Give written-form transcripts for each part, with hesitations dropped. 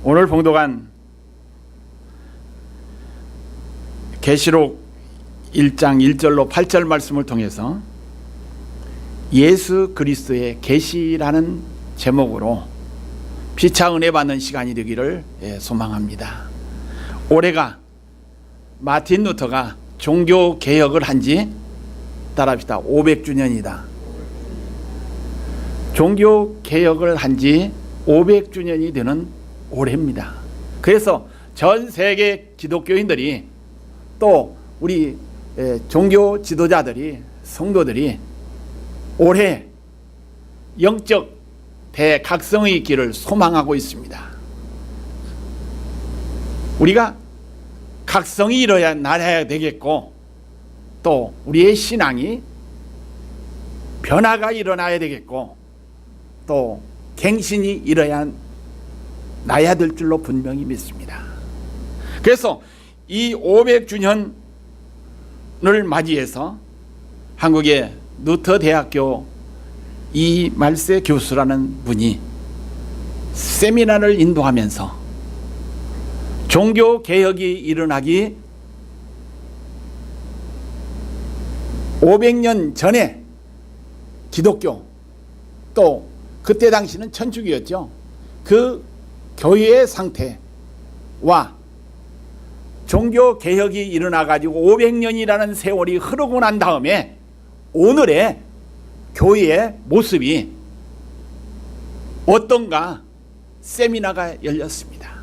오늘 봉독한 계시록 1장 1절로 8절 말씀을 통해서 예수 그리스도의 계시라는 제목으로 피차 은혜 받는 시간이 되기를 소망합니다. 올해가 마틴 루터가 종교 개혁을 한지 따라합시다. 500주년이다. 종교 개혁을 한지 500주년이 되는 올해입니다. 그래서 전 세계 기독교인들이 또 우리 종교 지도자들이 성도들이 올해 영적 대각성의 길을 소망하고 있습니다. 우리가 각성이 일어나야 되겠고 또 우리의 신앙이 변화가 일어나야 되겠고 또 갱신이 일어나야 될 줄로 분명히 믿습니다. 그래서 이 500주년을 맞이해서 한국의 루터 대학교 이말세 교수라는 분이 세미나를 인도하면서 종교 개혁이 일어나기 500년 전에 기독교 또 그때 당시는 천주교였죠. 그 교회의 상태와 종교 개혁이 일어나 가지고 500년이라는 세월이 흐르고 난 다음에 오늘의 교회의 모습이 어떤가 세미나가 열렸습니다.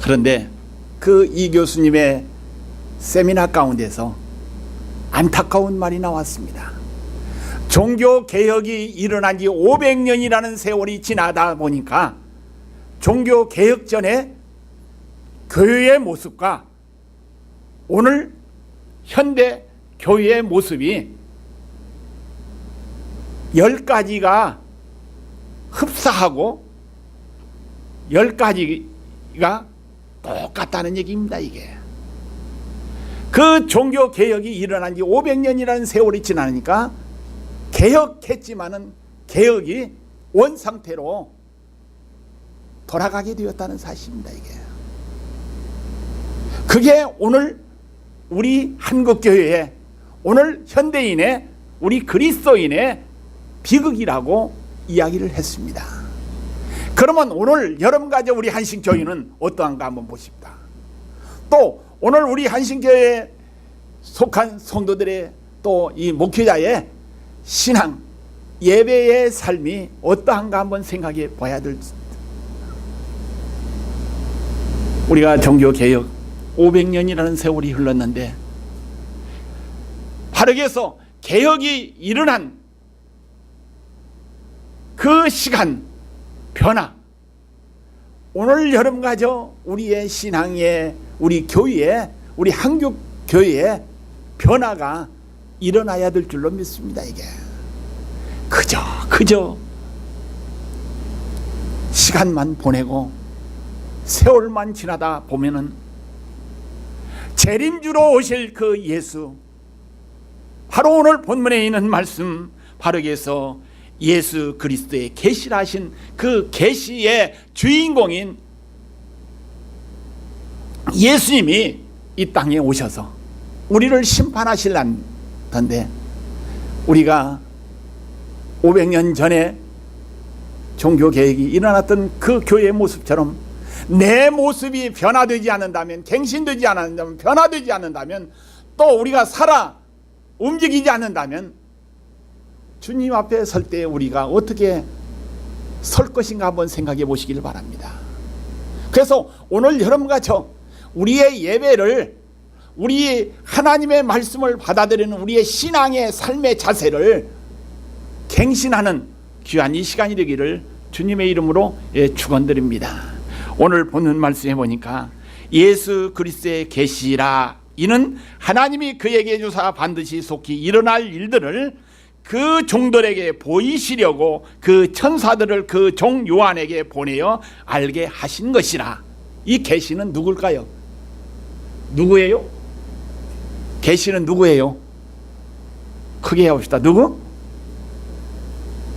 그런데 그 이 교수님의 세미나 가운데서 안타까운 말이 나왔습니다. 종교 개혁이 일어난 지 500년이라는 세월이 지나다 보니까 종교 개혁 전에 교회의 모습과 오늘 현대 교회의 모습이 10가지가 흡사하고 10가지가 똑같다는 얘기입니다. 이게 그 종교 개혁이 일어난 지 500년이라는 세월이 지나니까 개혁했지만은 개혁이 원상태로 돌아가게 되었다는 사실입니다. 이게 그게 오늘 우리 한국교회의 오늘 현대인의 우리 그리스도인의 비극이라고 이야기를 했습니다. 그러면 오늘 여러분과 우리 한신교회는 어떠한가 한번 보십시다. 또 오늘 우리 한신교회에 속한 성도들의 또 이 목회자의 신앙 예배의 삶이 어떠한가 한번 생각해 봐야 될. 우리가 종교개혁 500년이라는 세월이 흘렀는데 바르게서 개혁이 일어난 그 시간 변화, 오늘 여러분과 우리의 신앙의 우리 교회에 우리 한국 교회에 변화가 일어나야 될 줄로 믿습니다. 이게 그저 시간만 보내고 세월만 지나다 보면은 재림주로 오실 그 예수, 바로 오늘 본문에 있는 말씀 바르게서 예수 그리스도의 계시라신 그 계시의 주인공인 예수님이 이 땅에 오셔서 우리를 심판하실란던데 우리가 500년 전에 종교개혁이 일어났던 그 교회의 모습처럼 내 모습이 변화되지 않는다면, 갱신되지 않는다면, 변화되지 않는다면, 또 우리가 살아 움직이지 않는다면 주님 앞에 설 때 우리가 어떻게 설 것인가 한번 생각해 보시길 바랍니다. 그래서 오늘 여러분과 우리의 예배를, 우리 하나님의 말씀을 받아들이는 우리의 신앙의 삶의 자세를 갱신하는 귀한 이 시간이 되기를 주님의 이름으로 축원드립니다. 오늘 보는 말씀해 보니까 예수 그리스도의 계시라, 이는 하나님이 그에게 주사 반드시 속히 일어날 일들을 그 종들에게 보이시려고 그 천사들을 그 종 요한에게 보내어 알게 하신 것이라. 이 계시는 누굴까요? 누구예요? 계시는 누구예요? 크게 해봅시다. 누구?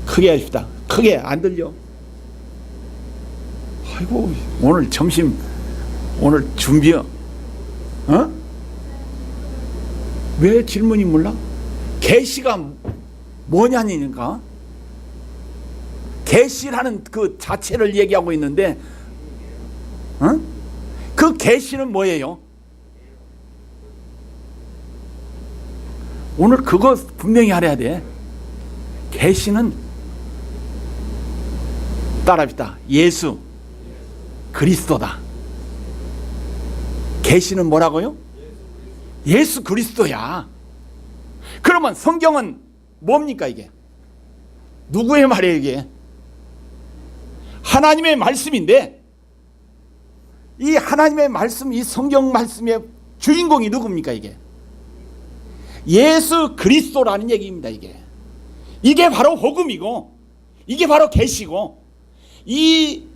크게 해봅시다. 크게 안 들려. 아이고 오늘 점심 오늘 준비요. 왜 질문이 몰라? 계시가 뭐냐니까. 계시라는 그 자체를 얘기하고 있는데, 그 계시는 뭐예요? 오늘 그거 분명히 알아야 돼. 계시는 따라합시다. 예수 그리스도다. 계시는 뭐라고요? 예수 그리스도야. 그러면 성경은 뭡니까 이게? 누구의 말이에요 이게? 하나님의 말씀인데, 이 하나님의 말씀, 이 성경 말씀의 주인공이 누굽니까 이게? 예수 그리스도라는 얘기입니다. 이게 바로 복음이고, 이게 바로 계시고, 이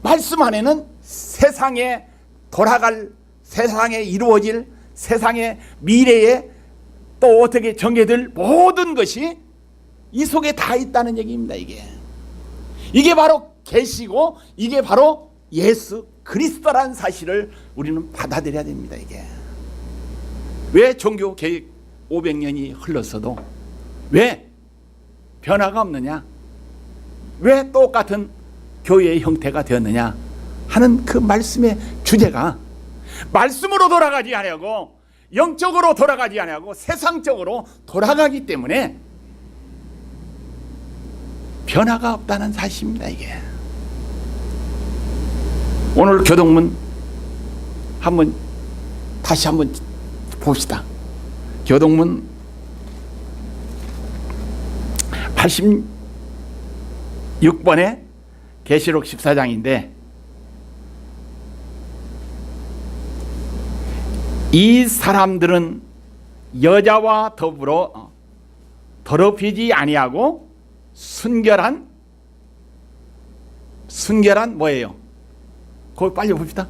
말씀 안에는 세상에 돌아갈, 세상에 이루어질, 세상의 미래에 또 어떻게 전개될 모든 것이 이 속에 다 있다는 얘기입니다. 이게 바로 계시고, 이게 바로 예수 그리스도라는 사실을 우리는 받아들여야 됩니다. 왜 종교 개혁 500년이 흘렀어도 왜 변화가 없느냐, 왜 똑같은 교회의 형태가 되었느냐 하는 그 말씀의 주제가 말씀으로 돌아가지 않고 영적으로 돌아가지 않고 세상적으로 돌아가기 때문에 변화가 없다는 사실입니다. 오늘 교동문 다시 한번 봅시다. 교동문 86번에 계시록 14장인데, 이 사람들은 여자와 더불어 더럽히지 아니하고 순결한 뭐예요? 그걸 빨리 봅시다.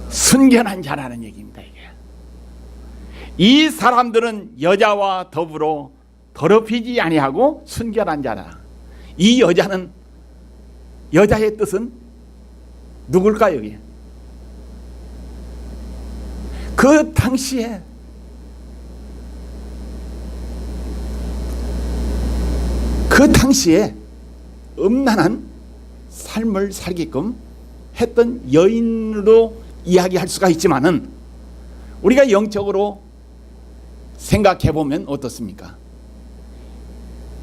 순결한 자라는 얘기입니다. 이 사람들은 여자와 더불어 더럽히지 아니하고 순결한 자라. 이 여자는, 여자의 뜻은 누굴까요? 여기 그 당시에 음란한 삶을 살게끔 했던 여인으로 이야기할 수가 있지만은, 우리가 영적으로 생각해 보면 어떻습니까?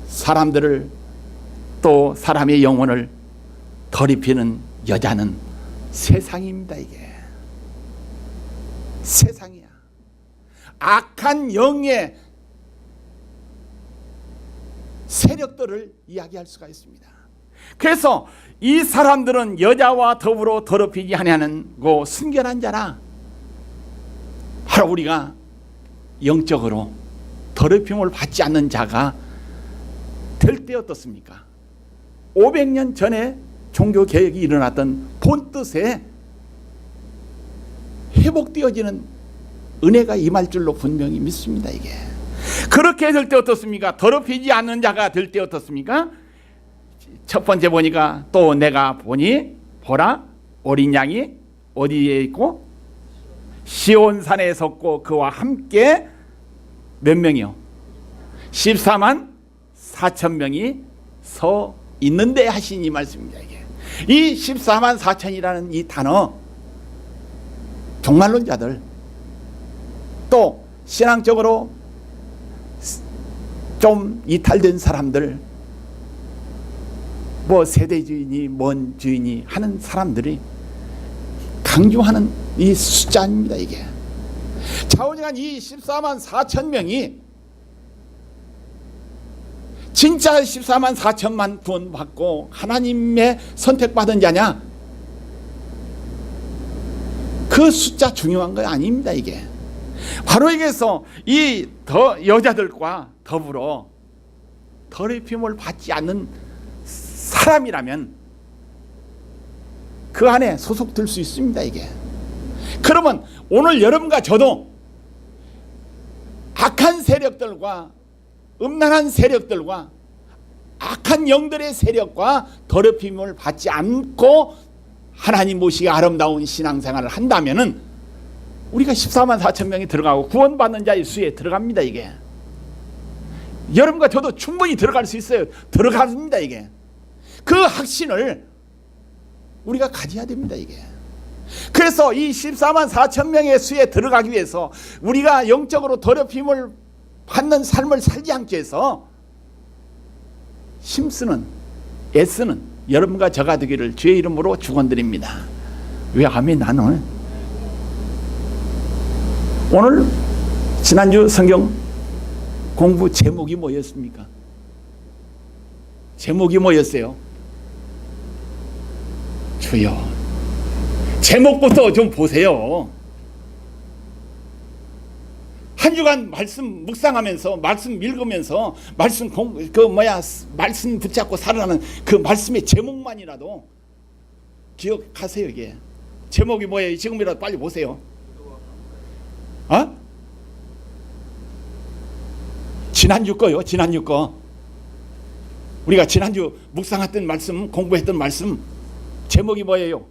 사람들을, 또 사람의 영혼을 더럽히는 여자는 세상입니다. 세상이야. 악한 영의 세력들을 이야기할 수가 있습니다. 그래서 이 사람들은 여자와 더불어 더럽히지 아니하고 순결한 자라. 바로 우리가 영적으로 더럽힘을 받지 않는 자가 될 때 어떻습니까? 500년 전에 종교개혁이 일어났던 본뜻에 회복되어지는 은혜가 임할 줄로 분명히 믿습니다. 그렇게 될 때 어떻습니까? 더럽히지 않는 자가 될 때 어떻습니까? 첫 번째 보니까, 또 내가 보니 보라 어린 양이 어디에 있고 시온산에 섰고 그와 함께 몇 명이요? 14만 4천 명이 서 있는데 하신 이 말씀입니다. 이 14만 4천이라는 이 단어, 종말론자들, 또 신앙적으로 좀 이탈된 사람들, 뭐 세대주의니 뭔 주의니 하는 사람들이 강조하는 이 숫자입니다. 자오직한 이 14만 4천 명이 진짜 14만 4천만 구원받고 하나님의 선택받은 자냐? 그 숫자 중요한 거 아닙니다. 바로 여기서 이 여자들과 더불어 더럽힘을 받지 않는 사람이라면 그 안에 소속될 수 있습니다. 그러면 오늘 여러분과 저도 악한 세력들과 음란한 세력들과 악한 영들의 세력과 더럽힘을 받지 않고 하나님 모시기 아름다운 신앙생활을 한다면은 우리가 14만 4천 명이 들어가고 구원받는 자의 수에 들어갑니다. 이게 여러분과 저도 충분히 들어갈 수 있어요. 들어갑니다. 이게 그 확신을 우리가 가져야 됩니다. 이게 그래서 이 14만 4천 명의 수에 들어가기 위해서 우리가 영적으로 더럽힘을 받는 삶을 살지 않기 위해서 힘쓰는 애쓰는 여러분과 저가 되기를 주의 이름으로 축원드립니다. 왜냐하면 나는 오늘 지난주 성경 공부 제목이 뭐였습니까? 제목이 뭐였어요? 주여. 제목부터 좀 보세요. 한 주간 말씀 묵상하면서 말씀 읽으면서 말씀 말씀 붙잡고 살아가는 그 말씀의 제목만이라도 기억하세요. 이게 제목이 뭐예요? 지금이라도 빨리 보세요. 지난주 거요. 지난주 거. 우리가 지난주 묵상했던 말씀, 공부했던 말씀 제목이 뭐예요?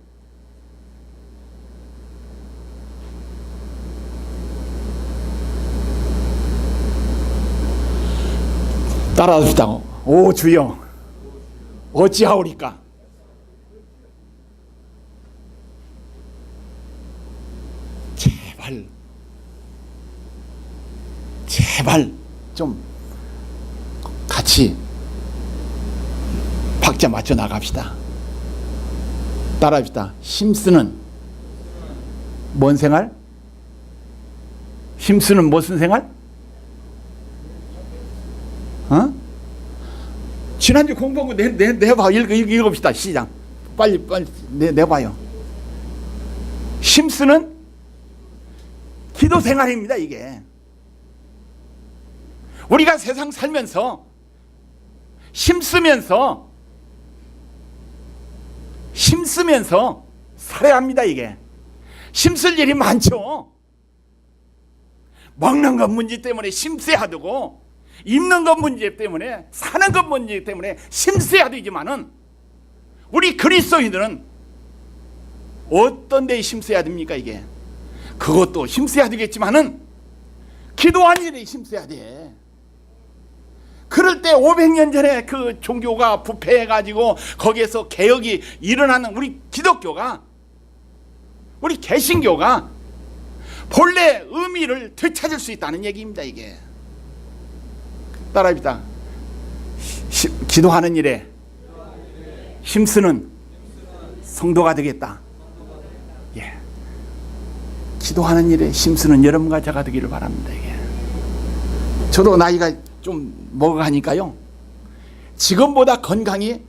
따라합시다. 오 주여 어찌하오리까. 제발 좀 같이 박자 맞춰 나갑시다. 따라합시다. 힘쓰는 뭔 생활? 힘쓰는 무슨 생활? 지난주 공부한 거 내봐. 읽읍시다. 시작. 빨리 내봐요. 힘쓰는 기도 생활입니다. 이게 우리가 세상 살면서 힘쓰면서 살아야 합니다. 이게 힘쓸 일이 많죠. 먹는 것 문제 때문에 힘써야 되고, 입는 것 문제 때문에, 사는 것 문제 때문에 힘써야 되지만은 우리 그리스도인들은 어떤 데에 힘써야 됩니까? 이게 그것도 힘써야 되겠지만은 기도하는 일에 힘써야 돼. 그럴 때 500년 전에 그 종교가 부패해가지고 거기에서 개혁이 일어나는 우리 기독교가, 우리 개신교가 본래 의미를 되찾을 수 있다는 얘기입니다. 이게 따라합시다. 기도하는 일에 힘쓰는 성도가 되겠다. 예. 기도하는 일에 힘쓰는 여러분과 제가 되기를 바랍니다. 이게 저도 나이가 좀 먹어가니까요, 지금보다 건강이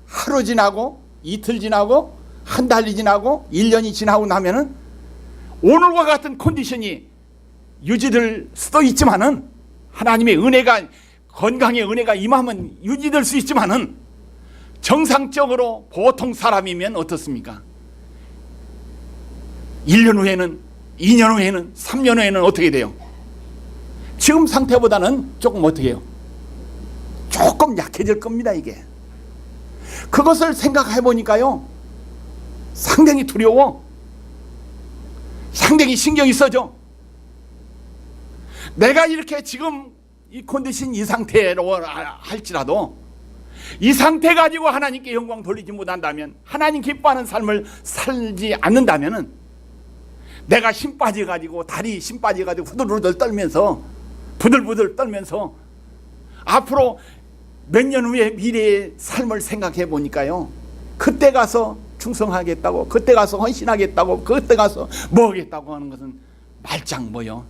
하루 지나고 이틀 지나고 한 달이 지나고 1년이 지나고 나면은 오늘과 같은 컨디션이 유지될 수도 있지만은, 하나님의 은혜가, 건강의 은혜가 임하면 유지될 수 있지만은, 정상적으로 보통 사람이면 어떻습니까? 1년 후에는, 2년 후에는, 3년 후에는 어떻게 돼요? 지금 상태보다는 조금 어떻게 해요? 조금 약해질 겁니다. 이게 그것을 생각해 보니까요, 상당히 두려워. 상당히 신경이 써져. 내가 이렇게 지금 이 컨디션 이 상태로 할지라도 이 상태 가지고 하나님께 영광 돌리지 못한다면, 하나님 기뻐하는 삶을 살지 않는다면은, 내가 힘 빠져가지고 다리 힘 빠져가지고 부들부들 떨면서 앞으로 몇 년 후에 미래의 삶을 생각해 보니까요, 그때 가서 충성하겠다고, 그때 가서 헌신하겠다고, 그때 가서 뭐 하겠다고 하는 것은 말짱 뭐요?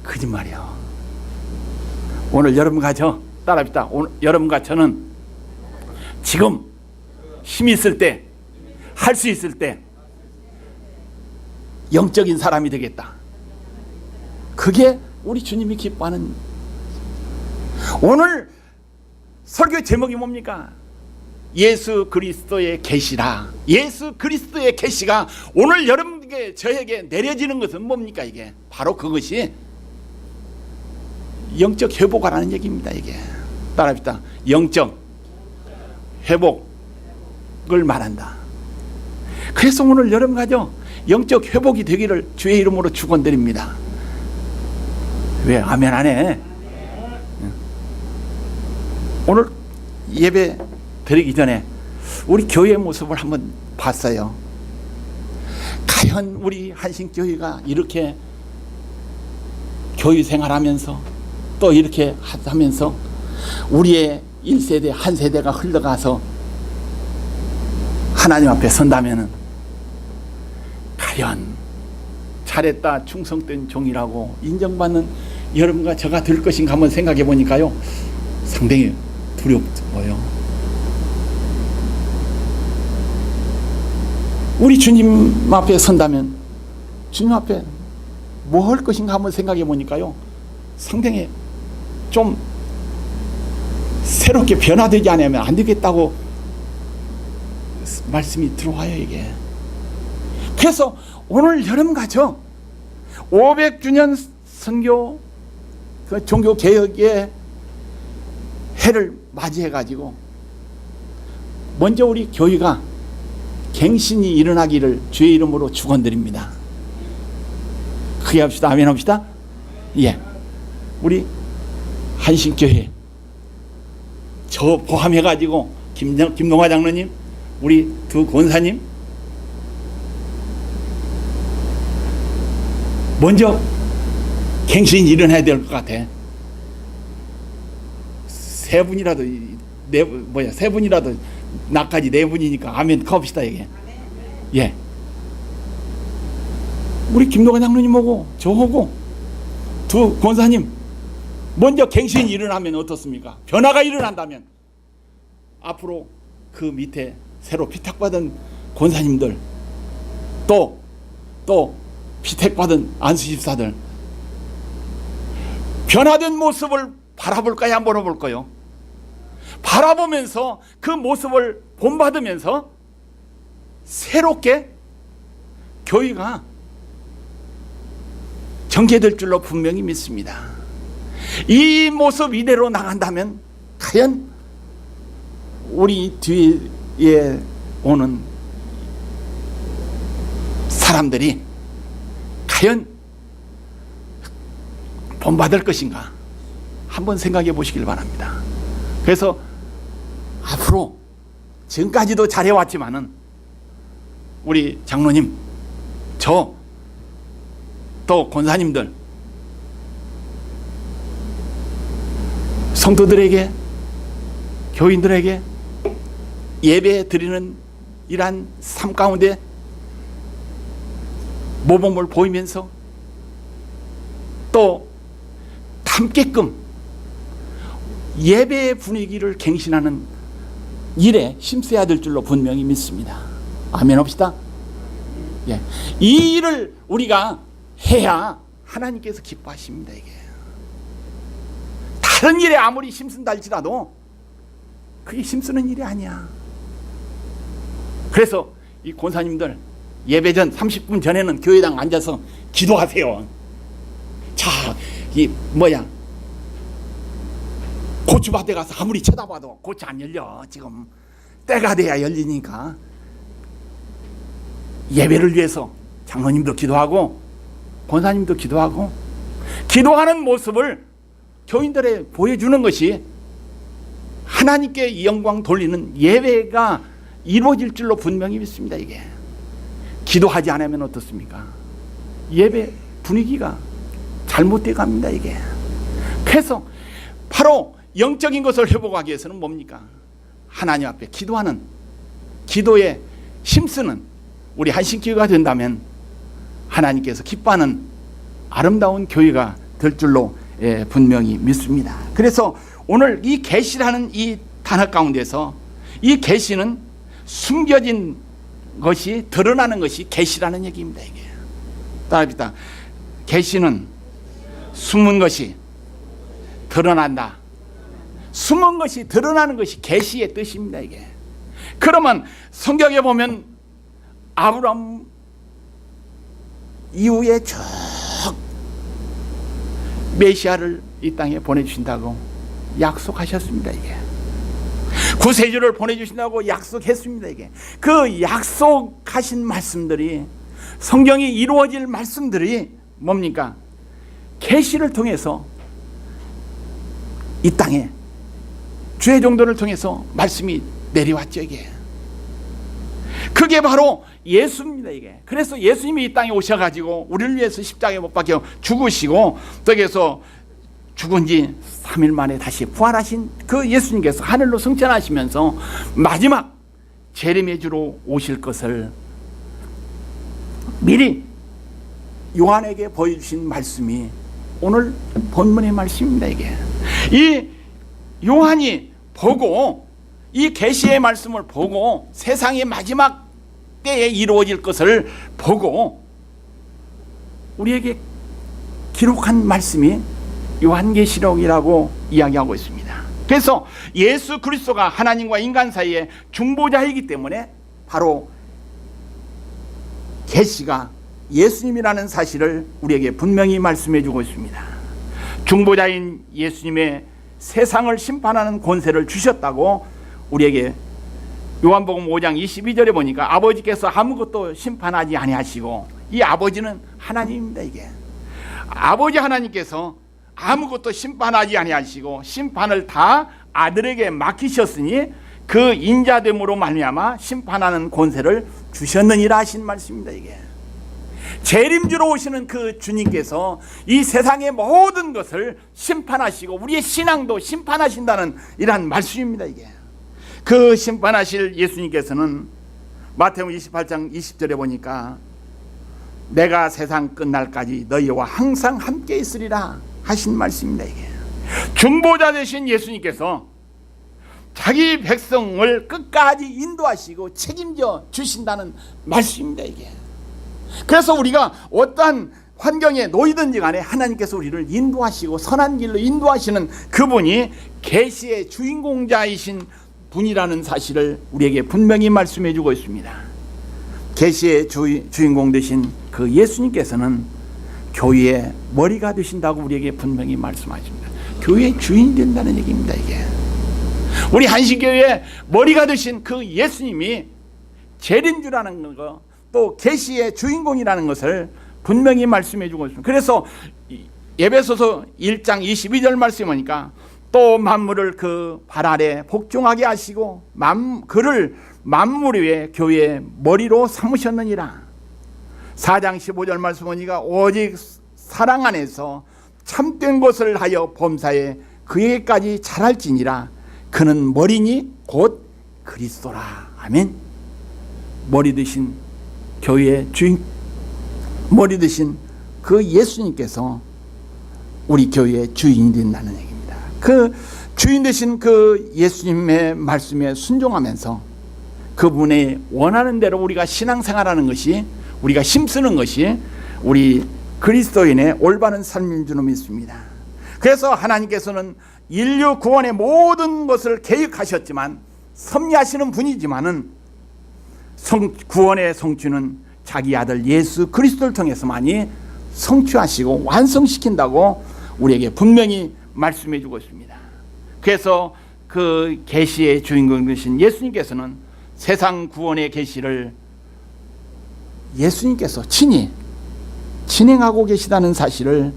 거짓말이요. 오늘 여러분과 저 따라합시다. 오늘 여러분과 저는 지금 힘이 있을 때, 할 수 있을 때 영적인 사람이 되겠다. 그게 우리 주님이 기뻐하는. 오늘 설교 제목이 뭡니까? 예수 그리스도의 계시라. 예수 그리스도의 계시가 오늘 여러분에게, 저에게 내려지는 것은 뭡니까? 이게 바로 그것이 영적 회복하라는 얘기입니다. 이게 따라합시다. 영적 회복을 말한다. 그래서 오늘 여러분 가죠, 영적 회복이 되기를 주의 이름으로 축원드립니다. 왜 아멘 안 해? 오늘 예배 드리기 전에 우리 교회의 모습을 한번 봤어요. 과연 우리 한신교회가 이렇게 교회 생활하면서 또 이렇게 하면서 우리의 1세대 한 세대가 흘러가서 하나님 앞에 선다면은 과연 잘했다 충성된 종이라고 인정받는 여러분과 저가 될 것인가 한번 생각해 보니까요, 상당히 두렵고요. 우리 주님 앞에 선다면 주님 앞에 뭐 할 것인가 한번 생각해 보니까요, 상당히 좀 새롭게 변화되지 않으면 안 되겠다고 말씀이 들어와요, 이게. 그래서 오늘 여러분 가죠, 500주년 선교 그 종교 개혁의 해를 맞이해 가지고 먼저 우리 교회가 갱신이 일어나기를 주의 이름으로 축원드립니다. 크게 합시다. 아멘 합시다. 예, 우리 한신교회 저 포함해 가지고 김동화 장로님, 우리 두 권사님 먼저 갱신이 일어나야 될 것 같아. 세 분이라도 세 분이라도 나까지 네 분이니까 아멘 갑시다 이게. 예. 우리 김동관 장로님하고 저하고 두 권사님 먼저 갱신이 일어나면 어떻습니까? 변화가 일어난다면 앞으로 그 밑에 새로 피탁받은 권사님들 또 피택받은 안수집사들 변화된 모습을 바라볼까요? 안 바라볼까요? 바라보면서 그 모습을 본받으면서 새롭게 교회가 전개될 줄로 분명히 믿습니다. 이 모습 이대로 나간다면 과연 우리 뒤에 오는 사람들이 과연 본받을 것인가 한번 생각해 보시길 바랍니다. 그래서 앞으로 지금까지도 잘해왔지만은 우리 장로님, 저 또 권사님들, 성도들에게, 교인들에게 예배 드리는 이러한 삶 가운데 모범을 보이면서 또 함께끔 예배의 분위기를 갱신하는 일에 힘써야 될 줄로 분명히 믿습니다. 아멘 합시다. 예. 이 일을 우리가 해야 하나님께서 기뻐하십니다. 이게 다른 일에 아무리 힘쓴다 할지라도 그게 힘쓰는 일이 아니야. 그래서 이 권사님들 예배 전 30분 전에는 교회당 앉아서 기도하세요. 자, 이 고추밭에 가서 아무리 쳐다봐도 고추 안 열려. 지금 때가 돼야 열리니까 예배를 위해서 장로님도 기도하고 권사님도 기도하고 기도하는 모습을 교인들에 보여주는 것이 하나님께 이 영광 돌리는 예배가 이루어질 줄로 분명히 믿습니다. 이게 기도하지 않으면 어떻습니까? 예배 분위기가 잘못돼 갑니다. 이게. 그래서 바로 영적인 것을 회복하기 위해서는 뭡니까? 하나님 앞에 기도하는, 기도에 힘쓰는 우리 한신교회가 된다면 하나님께서 기뻐하는 아름다운 교회가 될 줄로 분명히 믿습니다. 그래서 오늘 이 계시라는 이 단어 가운데서 이 계시는 숨겨진 것이 드러나는 것이 계시라는 얘기입니다. 이게 따라합시다. 계시는 숨은 것이 드러난다. 숨은 것이 드러나는 것이 계시의 뜻입니다. 이게. 그러면 성경에 보면 아브라함 이후에 쭉 메시아를 이 땅에 보내주신다고 약속하셨습니다. 이게 구세주를 보내주신다고 약속했습니다. 이게 그 약속하신 말씀들이, 성경이 이루어질 말씀들이 뭡니까? 계시를 통해서 이 땅에 주의 종도를 통해서 말씀이 내려왔죠. 이게 그게 바로 예수입니다. 이게 그래서 예수님이 이 땅에 오셔가지고 우리를 위해서 십자가에 못 박혀 죽으시고, 거기에서 죽은 지 3일 만에 다시 부활하신 그 예수님께서 하늘로 승천하시면서 마지막 재림의 주로 오실 것을 미리 요한에게 보여주신 말씀이 오늘 본문의 말씀입니다. 이게 이 요한이 보고, 이 계시의 말씀을 보고, 세상의 마지막 때에 이루어질 것을 보고 우리에게 기록한 말씀이 요한계시록이라고 이야기하고 있습니다. 그래서 예수 그리스도가 하나님과 인간 사이에 중보자이기 때문에 바로 계시가 예수님이라는 사실을 우리에게 분명히 말씀해 주고 있습니다. 중보자인 예수님의 세상을 심판하는 권세를 주셨다고 우리에게 요한복음 5장 22절에 보니까 아버지께서 아무것도 심판하지 아니하시고, 이 아버지는 하나님입니다. 이게 아버지 하나님께서 아무것도 심판하지 아니하시고 심판을 다 아들에게 맡기셨으니 그 인자됨으로 말미암아 심판하는 권세를 주셨느니라 하신 말씀입니다. 이게 재림주로 오시는 그 주님께서 이 세상의 모든 것을 심판하시고 우리의 신앙도 심판하신다는 이러한 말씀입니다. 이게 그 심판하실 예수님께서는 마태복음 28장 20절에 보니까 내가 세상 끝날까지 너희와 항상 함께 있으리라 하신 말씀입니다. 이게 중보자 되신 예수님께서 자기 백성을 끝까지 인도하시고 책임져 주신다는 말씀입니다. 이게 그래서 우리가 어떠한 환경에 놓이든지 간에 하나님께서 우리를 인도하시고 선한 길로 인도하시는 그분이 계시의 주인공자이신 분이라는 사실을 우리에게 분명히 말씀해 주고 있습니다. 계시의 주인공 되신 그 예수님께서는 교회의 머리가 되신다고 우리에게 분명히 말씀하십니다. 교회의 주인이 된다는 얘기입니다. 이게 우리 한식교회의 머리가 되신 그 예수님이 재림주라는 거, 또 계시의 주인공이라는 것을 분명히 말씀해 주고 있습니다. 그래서 에베소서 1장 22절 말씀에 보니까 또 만물을 그 발 아래 복종하게 하시고 그를 만물 위에 교회의 머리로 삼으셨느니라. 4장 15절 말씀 보니까 오직 사랑 안에서 참된 것을 하여 범사에 그에게까지 자랄지니라. 그는 머리니 곧 그리스도라. 아멘. 머리 되신 교회의 주인, 머리 되신 그 예수님께서 우리 교회의 주인이 된다는 얘기입니다. 그 주인 되신 그 예수님의 말씀에 순종하면서 그분의 원하는 대로 우리가 신앙생활하는 것이, 우리가 힘쓰는 것이 우리 그리스도인의 올바른 삶인 줄 믿습니다. 그래서 하나님께서는 인류 구원의 모든 것을 계획하셨지만, 섭리하시는 분이지만은 구원의 성취는 자기 아들 예수 그리스도를 통해서만이 성취하시고 완성시킨다고 우리에게 분명히 말씀해 주고 있습니다. 그래서 그 계시의 주인공 되신 예수님께서는 세상 구원의 계시를 예수님께서 친히 진행하고 계시다는 사실을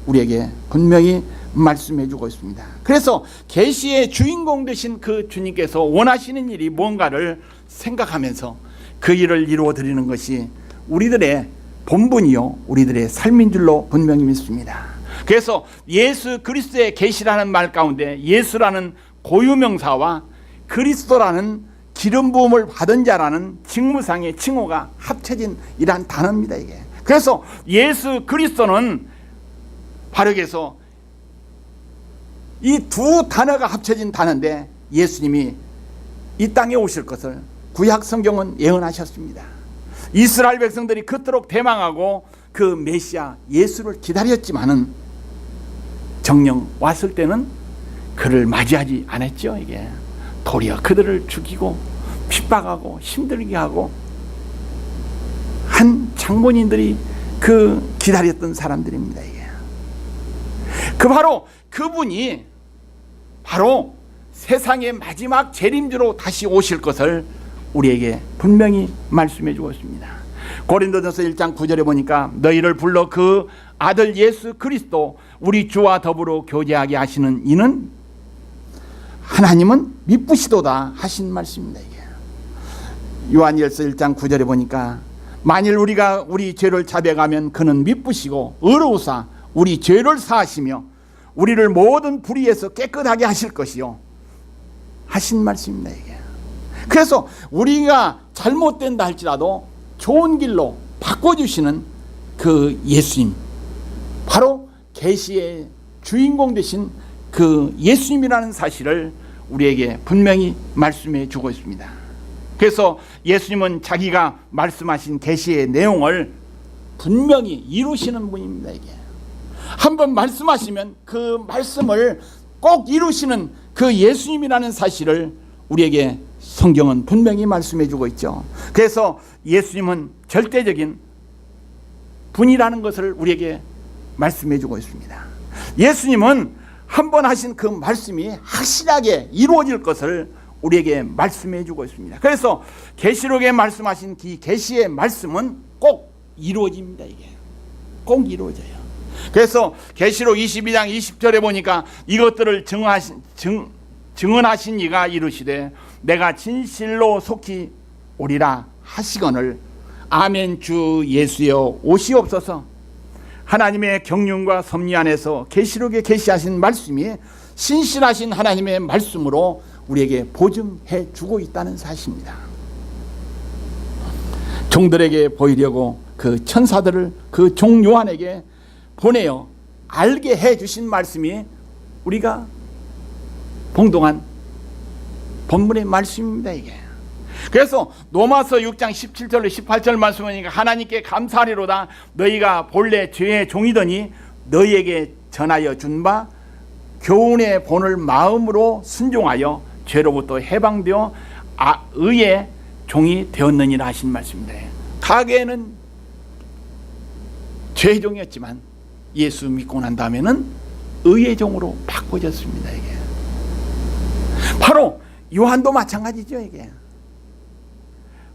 우리에게 분명히 말씀해 주고 있습니다. 그래서 계시의 주인공 되신 그 주님께서 원하시는 일이 뭔가를 생각하면서 그 일을 이루어 드리는 것이 우리들의 본분이요 우리들의 삶인 줄로 분명히 믿습니다. 그래서 예수 그리스도의 계시라는 말 가운데 예수라는 고유명사와 그리스도라는 기름 부음을 받은 자라는 직무상의 칭호가 합쳐진 이러한 단어입니다. 이게 그래서 예수 그리스도는 바르게서 이 두 단어가 합쳐진 단어인데, 예수님이 이 땅에 오실 것을 구약 성경은 예언하셨습니다. 이스라엘 백성들이 그토록 대망하고 그 메시아 예수를 기다렸지만은 정녕 왔을 때는 그를 맞이하지 않았죠. 이게 도리어 그들을 죽이고 핍박하고 힘들게 하고 한 장본인들이 그 기다렸던 사람들입니다. 이게 바로 그분이 바로 세상의 마지막 재림주로 다시 오실 것을 우리에게 분명히 말씀해 주었습니다. 고린도전서 1장 9절에 보니까 너희를 불러 그 아들 예수 그리스도 우리 주와 더불어 교제하게 하시는 이는 하나님은 미쁘시도다 하신 말씀입니다. 이게 요한일서 1장 9절에 보니까 만일 우리가 우리 죄를 자백하면 그는 미쁘시고 의로우사 우리 죄를 사하시며 우리를 모든 불의에서 깨끗하게 하실 것이요 하신 말씀입니다. 이게 그래서 우리가 잘못된다 할지라도 좋은 길로 바꿔주시는 그 예수님, 바로 계시의 주인공 되신 그 예수님이라는 사실을 우리에게 분명히 말씀해 주고 있습니다. 그래서 예수님은 자기가 말씀하신 계시의 내용을 분명히 이루시는 분입니다. 이게 한번 말씀하시면 그 말씀을 꼭 이루시는 그 예수님이라는 사실을 우리에게 성경은 분명히 말씀해 주고 있죠. 그래서 예수님은 절대적인 분이라는 것을 우리에게 말씀해 주고 있습니다. 예수님은 한번 하신 그 말씀이 확실하게 이루어질 것을 우리에게 말씀해 주고 있습니다. 그래서 계시록에 말씀하신 이 계시의 말씀은 꼭 이루어집니다. 이게 꼭 이루어져요. 그래서 계시록 22장 20절에 보니까 이것들을 증언하신 이가 이르시되 내가 진실로 속히 오리라 하시거늘 아멘 주 예수여 오시옵소서. 하나님의 경륜과 섭리 안에서 계시록에 계시하신 말씀이 신실하신 하나님의 말씀으로 우리에게 보증해 주고 있다는 사실입니다. 종들에게 보이려고 그 천사들을 그 종 요한에게 보내어 알게 해 주신 말씀이 우리가 봉독한 본문의 말씀입니다. 이게 그래서 로마서 6장 17절로 18절 말씀하니까 하나님께 감사하리로다 너희가 본래 죄의 종이더니 너희에게 전하여 준 바 교훈의 본을 마음으로 순종하여 죄로부터 해방되어 의의 종이 되었느니라 하신 말씀입니다. 가게는 죄의 종이었지만 예수 믿고 난 다음에는 의의 종으로 바꿔졌습니다. 이게 바로 요한도 마찬가지죠. 이게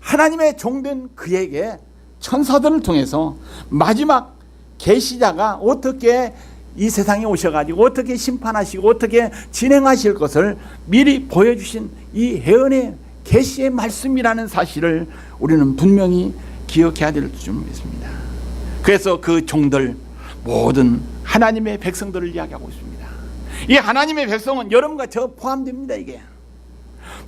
하나님의 종된 그에게 천사들을 통해서 마지막 계시자가 어떻게 이 세상에 오셔가지고 어떻게 심판하시고 어떻게 진행하실 것을 미리 보여주신 이 예언의 계시의 말씀이라는 사실을 우리는 분명히 기억해야 될 줄 믿습니다. 그래서 그 종들 모든 하나님의 백성들을 이야기하고 있습니다. 이 하나님의 백성은 여러분과 저 포함됩니다. 이게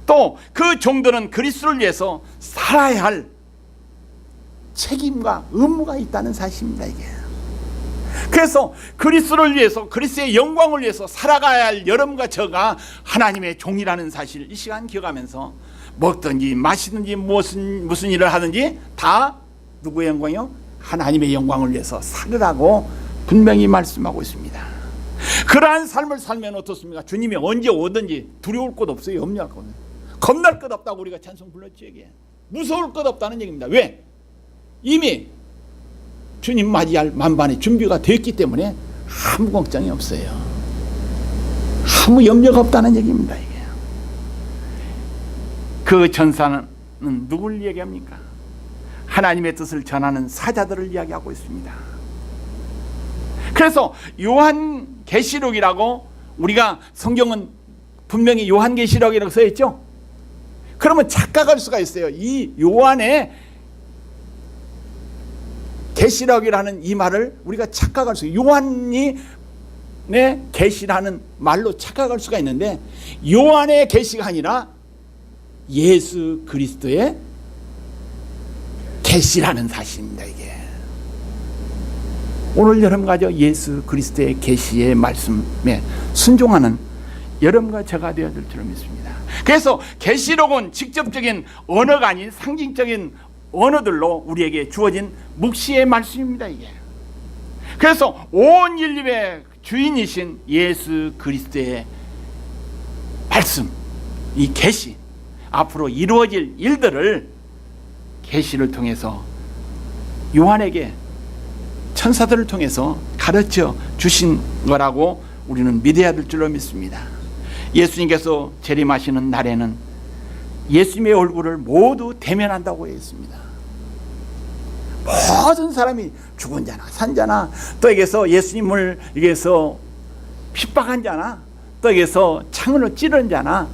또 그 종들은 그리스도를 위해서 살아야 할 책임과 의무가 있다는 사실입니다. 이게 그래서 그리스도를 위해서 그리스도의 영광을 위해서 살아가야 할 여러분과 저가 하나님의 종이라는 사실을 이 시간 기억하면서 먹든지 마시든지 무슨 일을 하든지 다 누구의 영광이요? 하나님의 영광을 위해서 살으라고 분명히 말씀하고 있습니다. 그러한 삶을 살면 어떻습니까? 주님이 언제 오든지 두려울 것 없어요. 염려할 것 없어요. 겁날 것 없다고 우리가 찬송 불렀죠. 이게 무서울 것 없다는 얘기입니다. 왜? 이미 주님 맞이할 만반의 준비가 됐기 때문에 아무 걱정이 없어요. 아무 염려가 없다는 얘기입니다. 이게 그 전사는 누굴 얘기합니까? 하나님의 뜻을 전하는 사자들을 이야기하고 있습니다. 그래서 요한계시록이라고 우리가 성경은 분명히 요한계시록이라고 써있죠. 그러면 착각할 수가 있어요. 이 요한의 계시록이라는 이 말을 우리가 착각할 수 있어요. 요한이 계시라는 말로 착각할 수가 있는데 요한의 계시가 아니라 예수 그리스도의 계시라는 사실입니다. 이게 오늘 여러분과 저 예수 그리스도의 계시의 말씀에 순종하는 여러분과 제가 되어야 될 줄 믿습니다. 그래서 계시록은 직접적인 언어가 아닌 상징적인 언어들로 우리에게 주어진 묵시의 말씀입니다. 이게 그래서 온 인류의 주인이신 예수 그리스도의 말씀, 이 계시, 앞으로 이루어질 일들을 계시를 통해서 요한에게 천사들을 통해서 가르쳐 주신 거라고 우리는 믿어야 될 줄로 믿습니다. 예수님께서 재림하시는 날에는 예수님의 얼굴을 모두 대면한다고 했습니다. 모든 사람이 죽은 자나 산 자나, 또 여기서 예수님을 여기서 핍박한 자나, 또 여기서 창으로 찌른 자나,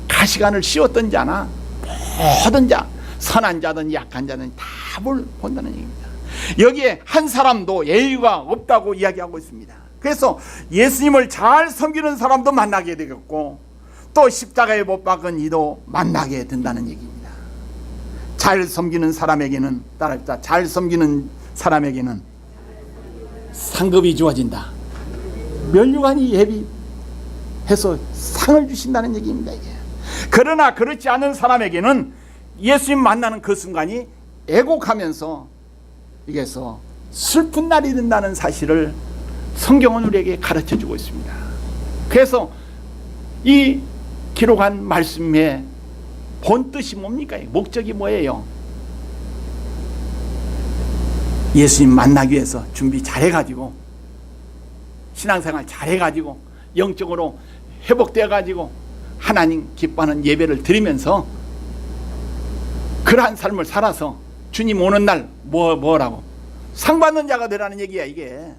가시관을 씌웠던 자나, 모든 자, 선한 자든 약한 자든 다 본다는 얘기입니다. 여기에 한 사람도 예의가 없다고 이야기하고 있습니다. 그래서 예수님을 잘 섬기는 사람도 만나게 되겠고, 또 십자가에 못 박은 이도 만나게 된다는 얘기입니다. 잘 섬기는 사람에게는, 따라합시다, 잘 섬기는 사람에게는 상급이 주어진다. 면류관이 예비해서 상을 주신다는 얘기입니다. 이게. 그러나 그렇지 않은 사람에게는 예수님 만나는 그 순간이 애곡하면서 이게서 슬픈 날이 된다는 사실을 성경은 우리에게 가르쳐주고 있습니다. 그래서 이 기록한 말씀의 본 뜻이 뭡니까? 목적이 뭐예요? 예수님 만나기 위해서 준비 잘해가지고, 신앙생활 잘해가지고, 영적으로 회복되어가지고 하나님 기뻐하는 예배를 드리면서 그러한 삶을 살아서 주님 오는 날 뭐라고? 상 받는 자가 되라는 얘기야. 이게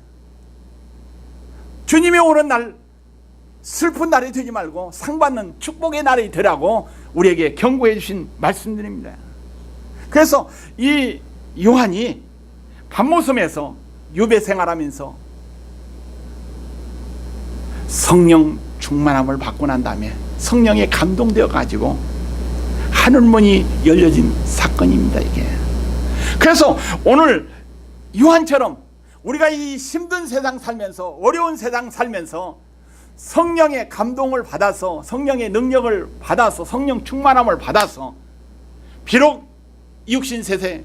주님이 오는 날 슬픈 날이 되지 말고 상 받는 축복의 날이 되라고 우리에게 경고해 주신 말씀들입니다. 그래서 이 요한이 밤모섬에서 유배 생활하면서 성령 충만함을 받고 난 다음에 성령에 감동되어 가지고 하늘문이 열려진 사건입니다. 이게. 그래서 오늘 요한처럼 우리가 이 힘든 세상 살면서, 어려운 세상 살면서 성령의 감동을 받아서, 성령의 능력을 받아서, 성령 충만함을 받아서, 비록 육신 세세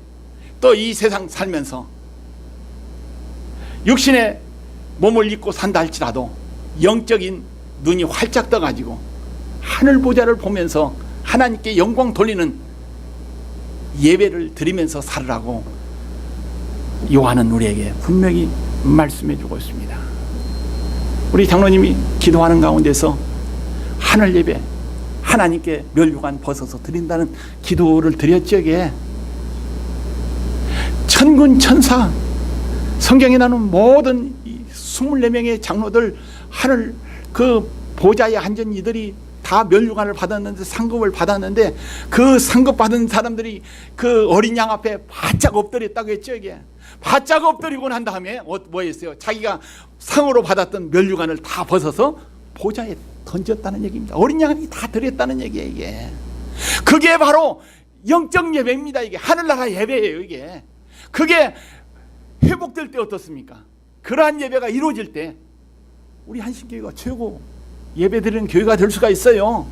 또 이 세상 살면서 육신의 몸을 입고 산다 할지라도 영적인 눈이 활짝 떠가지고 하늘 보좌를 보면서 하나님께 영광 돌리는 예배를 드리면서 살으라고 요한은 우리에게 분명히 말씀해 주고 있습니다. 우리 장로님이 기도하는 가운데서 하늘 예배, 하나님께 면류관 벗어서 드린다는 기도를 드렸죠. 이게 천군 천사, 성경에 나오는 모든 24명의 장로들, 하늘 그 보좌에 앉은 이들이 다 면류관을 받았는데, 상급을 받았는데, 그 상급 받은 사람들이 그 어린 양 앞에 바짝 엎드렸다고 했죠. 이게 바짝 엎드리고 난 다음에 뭐 했어요? 자기가 상으로 받았던 면류관을 다 벗어서 보좌에 던졌다는 얘기입니다. 어린 양이 다 드렸다는 얘기예요. 이게 그게 바로 영적 예배입니다. 이게 하늘나라 예배예요. 이게 그게 회복될 때 어떻습니까? 그러한 예배가 이루어질 때 우리 한신교회가 최고 예배드리는 교회가 될 수가 있어요.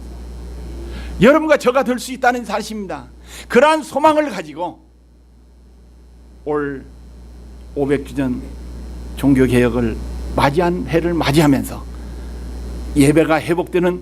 여러분과 저가 될 수 있다는 사실입니다. 그러한 소망을 가지고 올 500주년 종교개혁을 맞이한 해를 맞이하면서 예배가 회복되는